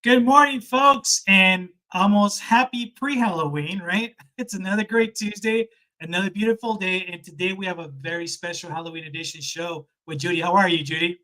Good morning, folks, and almost happy pre-Halloween, right? It's another great Tuesday, another beautiful day, and today we have a very special Halloween edition show with Judy. How are you, Judy?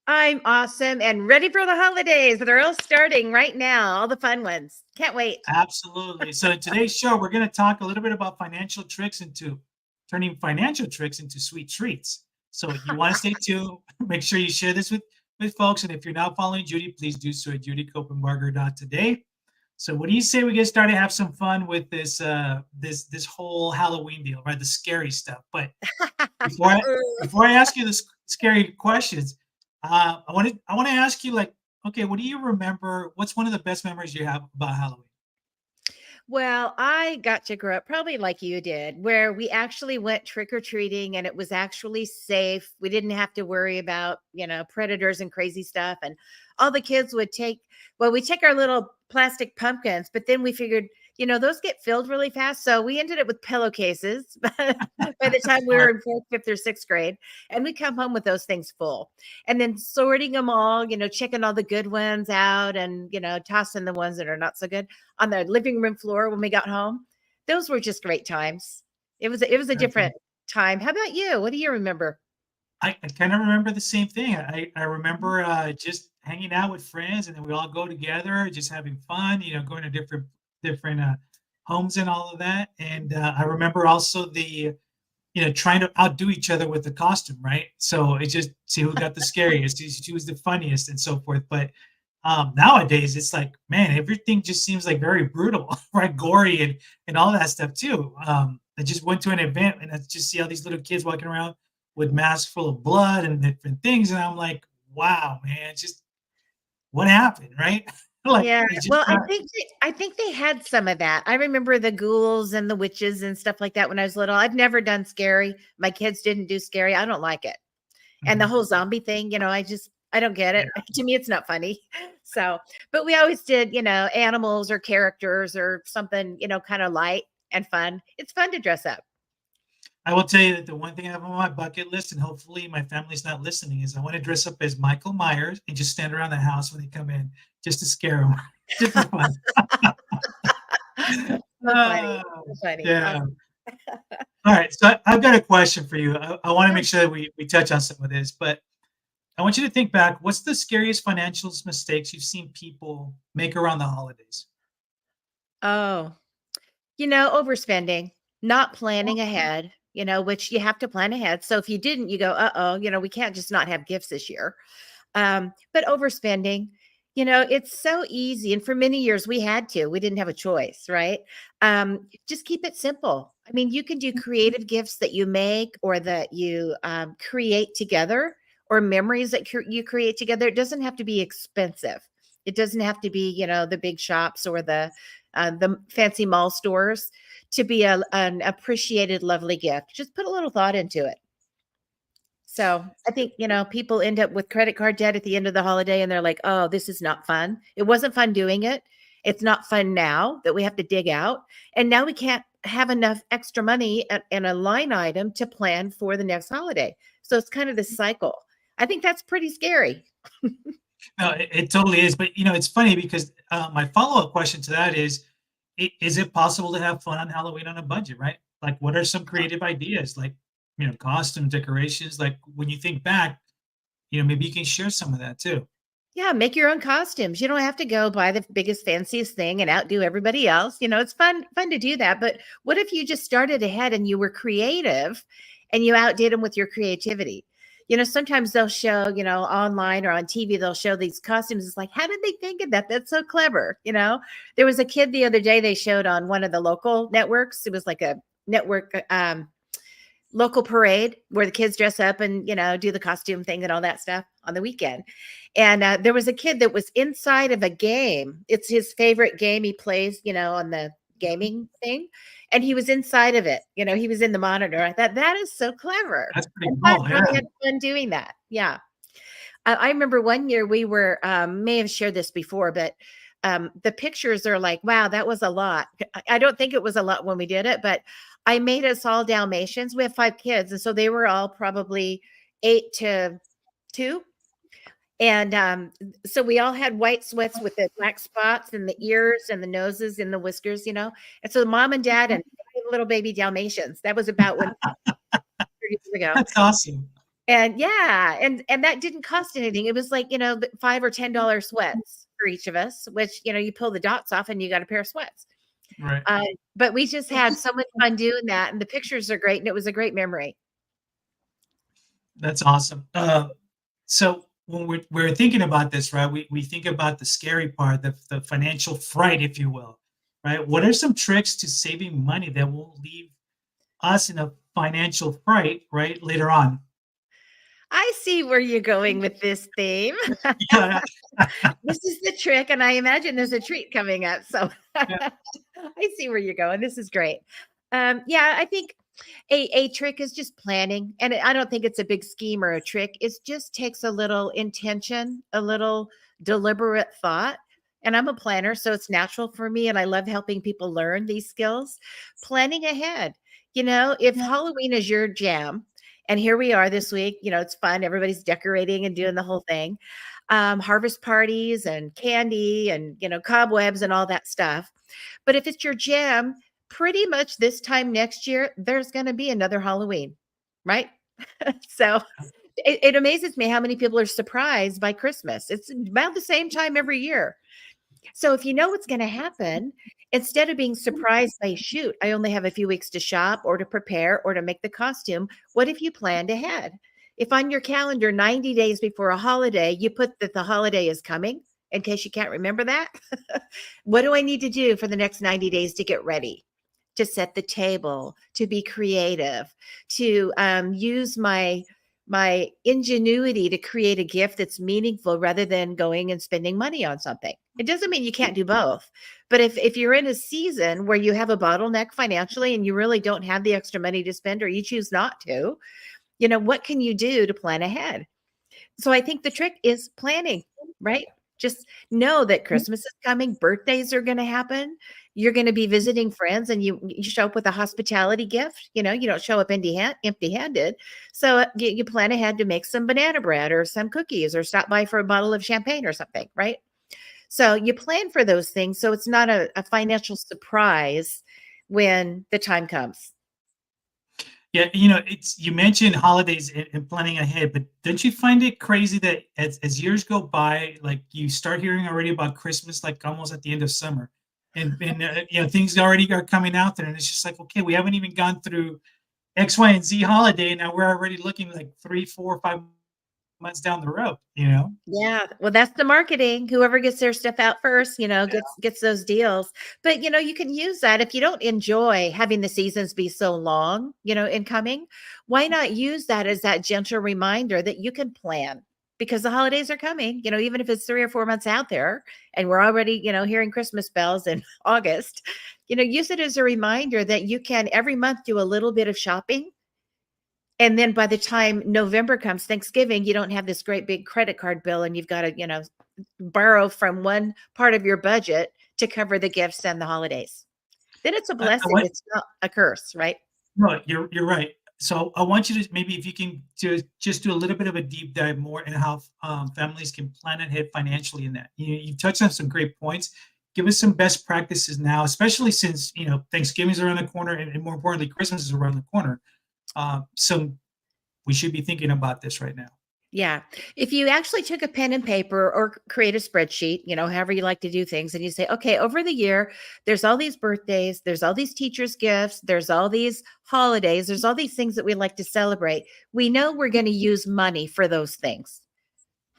I'm awesome and ready for the holidays. They're all starting right now, all the fun ones. Can't wait. Absolutely. So in today's show, we're going to talk a little bit about financial tricks into turning financial tricks into sweet treats. So you want to stay tuned. Make sure you share this with folks. And if you're not following Judy, please do so at judycopenbarger.today. So what do you say we get started, have some fun with this whole Halloween deal, right? The scary stuff. But before I before I ask you the scary questions, I want to ask you, like, okay, what do you remember? What's one of the best memories you have about Halloween? Well, I got to grow up probably like you did, where we actually went trick or treating and it was actually safe. We didn't have to worry about, predators and crazy stuff. And all the kids would we take our little plastic pumpkins, but then we figured, those get filled really fast. So we ended up with pillowcases by the time we were Smart. in fourth, fifth, or sixth grade. And we come home with those things full and then sorting them all, checking all the good ones out and, tossing the ones that are not so good on the living room floor when we got home. Those were just great times. It was a different time. How about you? What do you remember? I kind of remember the same thing. I remember just hanging out with friends, and then we all go together, just having fun. Going to different homes and all of that. And I remember also the trying to outdo each other with the costume, right? So it just see who got the scariest, who was the funniest, and so forth. But nowadays, it's like, man, everything just seems like very brutal, right? Gory and all that stuff too. I just went to an event and I just see all these little kids walking around with masks full of blood and different things, and I'm like, wow, man, just what happened, right? Like Yeah, it's just well, I not. think they had some of that. I remember the ghouls and the witches and stuff like that when I was little. I've never done scary. My kids didn't do scary. I don't like it. And the Mhm. whole zombie thing, I don't get Yeah. it. To me, it's not funny. So, but we always did, animals or characters or something, kind of light and fun. It's fun to dress up. I will tell you that the one thing I have on my bucket list, and hopefully my family's not listening, is I want to dress up as Michael Myers and just stand around the house when they come in, just to scare them, just for fun. So funny. Uh, So funny. yeah. All right. So I've got a question for you. I want to Sure. make sure that we touch on some of this, but I want you to think back. What's the scariest financial mistakes you've seen people make around the holidays? Oh, overspending, not planning Okay. ahead, which you have to plan ahead. So if you didn't, you go, uh-oh, we can't just not have gifts this year. But overspending, it's so easy. And for many years we had to, we didn't have a choice, right? Just keep it simple. I mean, you can do creative gifts that you make or that you create together or memories that you create together. It doesn't have to be expensive. It doesn't have to be, the big shops or the fancy mall stores to be an appreciated, lovely gift. Just put a little thought into it. So I think, people end up with credit card debt at the end of the holiday and they're like, oh, this is not fun. It wasn't fun doing it. It's not fun now that we have to dig out. And now we can't have enough extra money and a line item to plan for the next holiday. So it's kind of this cycle. I think that's pretty scary. No, it totally is. But it's funny because my follow-up question to that is, is it possible to have fun on Halloween on a budget, right? Like, what are some creative ideas, like costume decorations? Like when you think back, maybe you can share some of that too. Yeah, make your own costumes. You don't have to go buy the biggest, fanciest thing and outdo everybody else. It's fun to do that. But what if you just started ahead and you were creative and you outdid them with your creativity? Sometimes they'll show, online or on TV, they'll show these costumes. It's like, how did they think of that? That's so clever. There was a kid the other day they showed on one of the local networks. It was like a network local parade where the kids dress up and do the costume thing and all that stuff on the weekend. And there was a kid that was inside of a game. It's his favorite game he plays, on the gaming thing, and he was inside of it. He was in the monitor. I thought that is so clever That's pretty and fun. cool. I Yeah. had fun doing that. Yeah. I remember one year we were may have shared this before, but the pictures are like, wow, that was a lot. I don't think it was a lot when we did it, but I made us all Dalmatians. We have 5 kids, and so they were all probably 8 to 2. And so we all had white sweats with the black spots and the ears and the noses and the whiskers, you know. And so mom and dad and 5 little baby Dalmatians. That was about when 30 years ago. That's awesome. And yeah, and that didn't cost anything. It was like, you know, $5 or $10 sweats for each of us, which, you know, you pull the dots off and you got a pair of sweats. Right. But we just had so much fun doing that, and the pictures are great, and it was a great memory. That's awesome. So when we're thinking about this, right, we think about the scary part, the financial fright, if you will, right? What are some tricks to saving money that won't leave us in a financial fright, right, later on? I see where you're going with this theme. Yeah, This is the trick, and I imagine there's a treat coming up, so yeah, I see where you're going. This is great. Yeah, I think a trick is just planning, and I don't think it's a big scheme or a trick. It just takes a little intention, a little deliberate thought. And I'm a planner, so it's natural for me, and I love helping people learn these skills. Planning ahead. You know, if Halloween is your jam, and here we are this week, you know, it's fun. Everybody's decorating and doing the whole thing. Harvest parties and candy and, you know, cobwebs and all that stuff. But if it's your jam, pretty much this time next year, there's going to be another Halloween, right? So it amazes me how many people are surprised by Christmas. It's about the same time every year. So if you know what's going to happen, instead of being surprised by, shoot, I only have a few weeks to shop or to prepare or to make the costume, what if you planned ahead? If on your calendar 90 days before a holiday, you put that the holiday is coming, in case you can't remember that, what do I need to do for the next 90 days to get ready? To set the table, to be creative, to use my ingenuity to create a gift that's meaningful rather than going and spending money on something. It doesn't mean you can't do both. But if you're in a season where you have a bottleneck financially and you really don't have the extra money to spend or you choose not to, you know, what can you do to plan ahead? So I think the trick is planning, right? Just know that Christmas is coming, birthdays are going to happen. You're going to be visiting friends and you show up with a hospitality gift, you know, you don't show up empty-handed. So you plan ahead to make some banana bread or some cookies or stop by for a bottle of champagne or something, right? So you plan for those things so it's not a financial surprise when the time comes. yeah. You know, it's you mentioned holidays and planning ahead, but don't you find it crazy that as years go by, like you start hearing already about Christmas, like almost at the end of summer, and you know things already are coming out there, and it's just like, okay, we haven't even gone through X, Y, and Z holiday, and now we're already looking like 3, 4, 5 months down the road. You know? Yeah, well, that's the marketing. Whoever gets their stuff out first, you know, gets those deals. But you know, you can use that if you don't enjoy having the seasons be so long, you know, in coming. Why not use that as that gentle reminder that you can plan because the holidays are coming. You know, even if it's 3 or 4 months out there, and we're already, you know, hearing Christmas bells in August. You know, use it as a reminder that you can every month do a little bit of shopping and then by the time November comes, Thanksgiving, you don't have this great big credit card bill and you've got to, you know, borrow from one part of your budget to cover the gifts and the holidays. Then it's a I blessing. want It's not a curse, right? no, you're right. So I want you to maybe if you can just do a little bit of a deep dive more in how families can plan ahead financially in that. You touched on some great points. Give us some best practices now, especially since you know Thanksgiving's around the corner, and more importantly, Christmas is around the corner. So we should be thinking about this right now. Yeah. If you actually took a pen and paper or create a spreadsheet, you know, however you like to do things, and you say, okay, over the year, there's all these birthdays, there's all these teachers' gifts, there's all these holidays, there's all these things that we like to celebrate. We know we're going to use money for those things.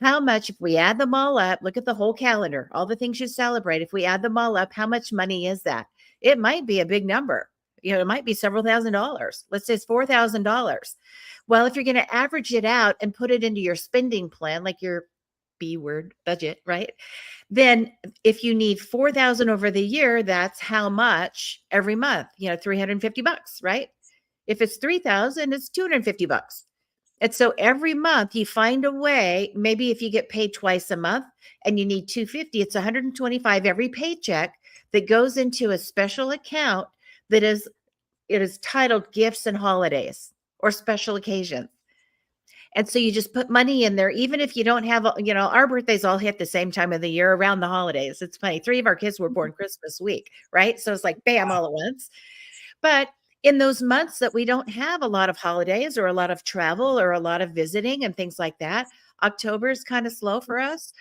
How much, if we add them all up, look at the whole calendar, all the things you celebrate. If we add them all up, how much money is that? It might be a big number. You know, it might be several $1,000s. Let's say it's $4,000. Well, if you're going to average it out and put it into your spending plan, like your B word budget, right? Then if you need 4,000 over the year, that's how much every month, you know, $350, right? If it's 3,000, it's $250. And so every month you find a way, maybe if you get paid twice a month and you need 250, it's 125 every paycheck that goes into a special account that is it is titled gifts and holidays or special occasions. And so you just put money in there, even if you don't have, our birthdays all hit the same time of the year around the holidays. It's funny. 3 of our kids were born Christmas week, right? So it's like bam all at once. But in those months that we don't have a lot of holidays or a lot of travel or a lot of visiting and things like that, October is kind of slow for us.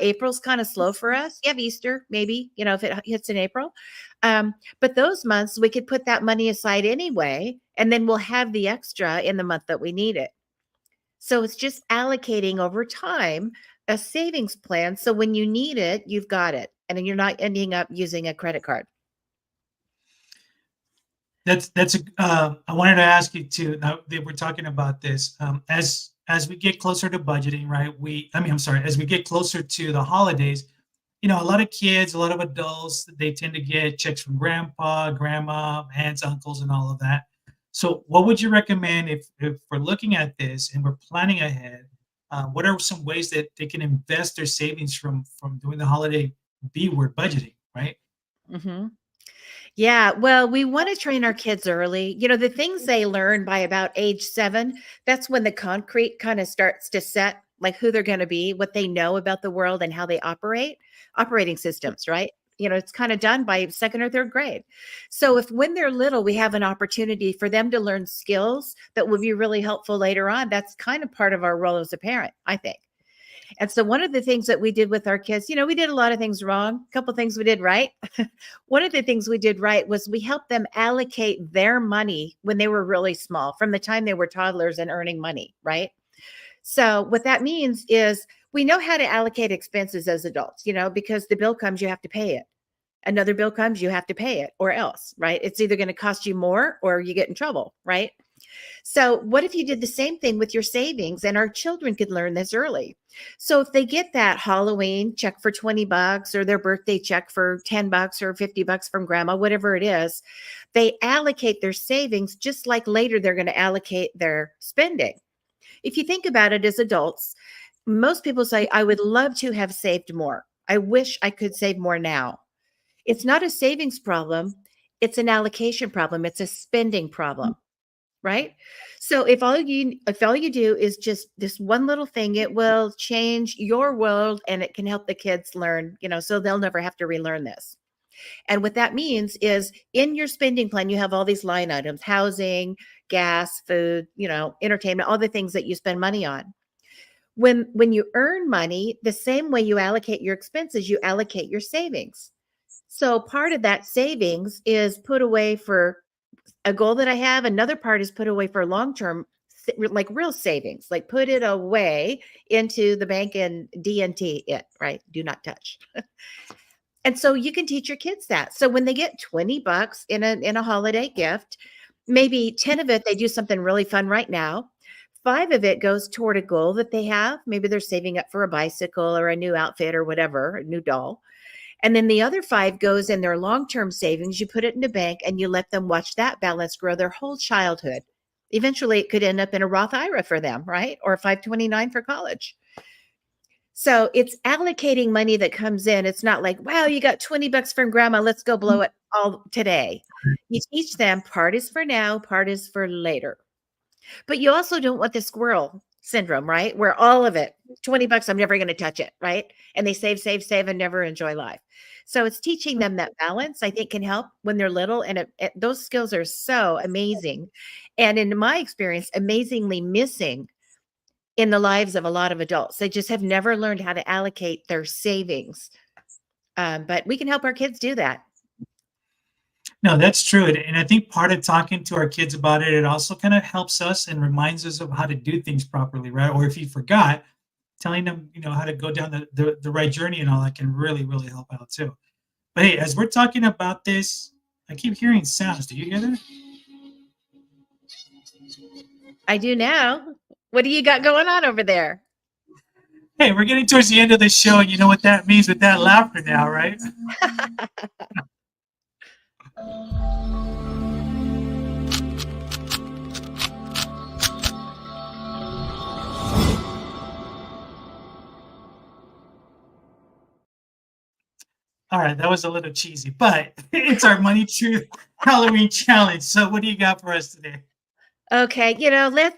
April's kind of slow for us. You have Easter, maybe, if it hits in April. But those months we could put that money aside anyway, and then we'll have the extra in the month that we need it. So it's just allocating over time a savings plan. So when you need it, you've got it. And then you're not ending up using a credit card. I wanted to ask you too. Now that we're talking about this, as we get closer to budgeting, right? I'm sorry, as we get closer to the holidays, a lot of kids, a lot of adults, they tend to get checks from grandpa, grandma, aunts, uncles, and all of that. So, what would you recommend if we're looking at this and we're planning ahead? What are some ways that they can invest their savings from doing the holiday B word budgeting, right? Mhm. Yeah, well, we want to train our kids early. The things they learn by about age 7, that's when the concrete kind of starts to set, like who they're going to be, what they know about the world and how they operate, operating systems, right? It's kind of done by 2nd or 3rd grade. So if when they're little, we have an opportunity for them to learn skills that will be really helpful later on, that's kind of part of our role as a parent, I think. And so one of the things that we did with our kids, we did a lot of things wrong, a couple of things we did right. One of the things we did right was we helped them allocate their money when they were really small, from the time they were toddlers and earning money, right? So what that means is we know how to allocate expenses as adults, because the bill comes, you have to pay it. Another bill comes, you have to pay it, or else, right? It's either going to cost you more or you get in trouble, right? So, what if you did the same thing with your savings, and our children could learn this early? So, if they get that Halloween check for $20 or their birthday check for $10 or $50 from grandma, whatever it is, they allocate their savings just like later they're going to allocate their spending. If you think about it as adults, most people say, I would love to have saved more. I wish I could save more now. It's not a savings problem, it's an allocation problem, it's a spending problem, right? So if all you do is just this one little thing, it will change your world and it can help the kids learn, so they'll never have to relearn this. And what that means is in your spending plan, you have all these line items: housing, gas, food, entertainment, all the things that you spend money on. When you earn money, the same way you allocate your expenses, you allocate your savings. So part of that savings is put away for a goal that I have. Another part is put away for long-term, like real savings, like put it away into the bank and DNT it, right? Do not touch. And so you can teach your kids that. So when they get $20 in a holiday gift, maybe 10 of it, they do something really fun right now. 5 of it goes toward a goal that they have. Maybe they're saving up for a bicycle or a new outfit or whatever, a new doll. And then the other 5 goes in their long-term savings. You put it in a bank and you let them watch that balance grow their whole childhood. Eventually, it could end up in a Roth IRA for them, right? Or a 529 for college. So it's allocating money that comes in. It's not like, wow, you got $20 from grandma, let's go blow it all today. You teach them part is for now, part is for later. But you also don't want the squirrel syndrome, right? Where all of it, $20, I'm never going to touch it, right? And they save, save, save, and never enjoy life. So it's teaching them that balance, I think, can help when they're little. And those skills are so amazing. And in my experience, amazingly missing in the lives of a lot of adults. They just have never learned how to allocate their savings. But we can help our kids do that. No, that's true. And I think part of talking to our kids about it, it also kind of helps us and reminds us of how to do things properly, right? Or if you forgot, telling them, how to go down the right journey and all that can really, really help out too. But hey, as we're talking about this, I keep hearing sounds. Do you hear that? I do now. What do you got going on over there? Hey, we're getting towards the end of the show, and you know what that means with that laughter now, right? All right, that was a little cheesy, but it's our Money Truth Halloween challenge. So, what do you got for us today? Okay,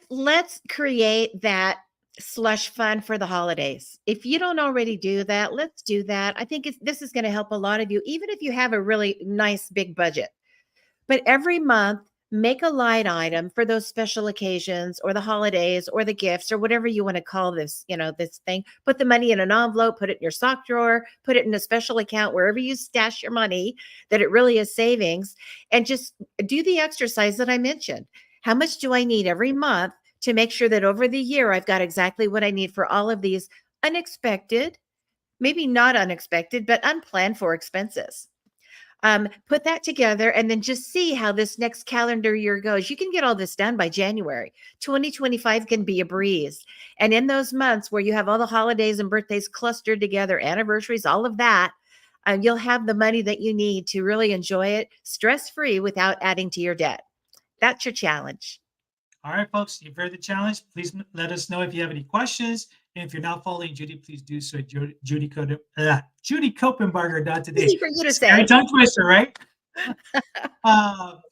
let's create that slush fund for the holidays. If you don't already do that, let's do that. I think this is going to help a lot of you, even if you have a really nice big budget. But every month, make a line item for those special occasions or the holidays or the gifts or whatever you want to call this, this thing. Put the money in an envelope, put it in your sock drawer, put it in a special account, wherever you stash your money, that it really is savings. And just do the exercise that I mentioned. How much do I need every month to make sure that over the year I've got exactly what I need for all of these unexpected, maybe not unexpected, but unplanned for expenses? Put that together and then just see how this next calendar year goes. You can get all this done by January. 2025 can be a breeze. And in those months where you have all the holidays and birthdays clustered together, anniversaries, all of that, you'll have the money that you need to really enjoy it stress free without adding to your debt. That's your challenge. All right, folks, you've heard the challenge. Please let us know if you have any questions. And if you're not following Judy, please do so at Judy Copenbarger.today. Easy for you to Scary say. tongue twister, right?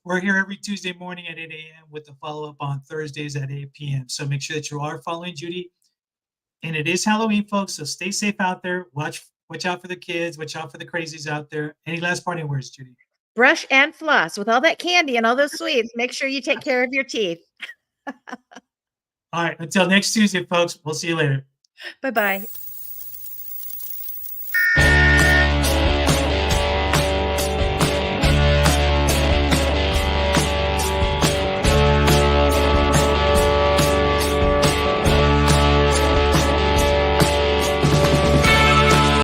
We're here every Tuesday morning at 8 a.m. with the follow-up on Thursdays at 8 p.m. So make sure that you are following Judy. And it is Halloween, folks, so stay safe out there. Watch out for the kids. Watch out for the crazies out there. Any last parting words, Judy? Brush and floss with all that candy and all those sweets. Make sure you take care of your teeth. All right, until next Tuesday, folks. We'll see you later. Bye-bye.